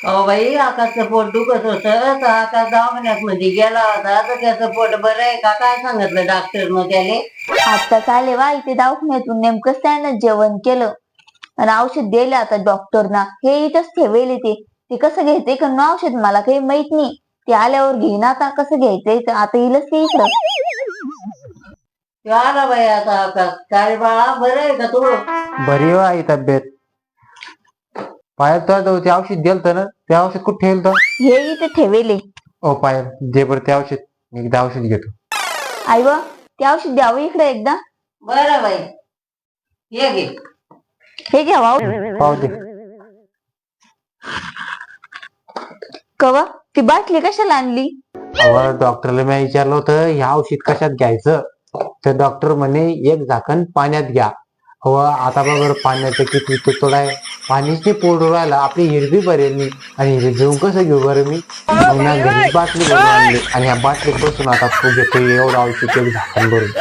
अहो बाई आकाशचं पोट दुखत होत तर आकाश दवाखान्यात मध्ये गेला होता तर त्याचं पोट बरं आहे का काय सांगितलं डॉक्टरनं त्याले. आत्ताच आले वा इथे दवाखान्यातून नेमकंच त्यानं जेवण केलं आणि औषध दिले आता डॉक्टरना. हे इथंच ठेवले ते कसं घ्यायचंय का ना औषध मला काही माहित नाही. ते आल्यावर घेईन आता कसं घ्यायचंय तर आता येईलच ते इकडं. तो आला बाई आता आकाश. काय बाळा बरं आहे का तू? बरी हो आई तब्येत. पायात तर ते औषध दिलं ना, ते औषध कुठे ठेवलं? हे इथे ठेवले. ओ पायल दे बरं ते औषध, मी एकदा औषध घेतो. आई व ते औषध द्यावं इकडे एकदा. बरं बाई ये घे. हे घ्यावा पाहू दे. कवा ती बाटली कशाला आणली? अहो डॉक्टरला मी विचारलं होतं हे औषध कशात घ्यायचं, तर डॉक्टर म्हणे एक झाकण पाण्यात घ्या. हो आता बरोबर पाण्याचं किती तुतडा आहे, पाणीच नाही पोडू राहिला. आपली हिरवी भरेल मी आणि हिरवी घेऊन कसं घेऊ बरं मी? मग ना घरी बाटली भरून आणली आणि ह्या बाटलीत बसून आता घेतो एवढं औषध एक झाकण भरून.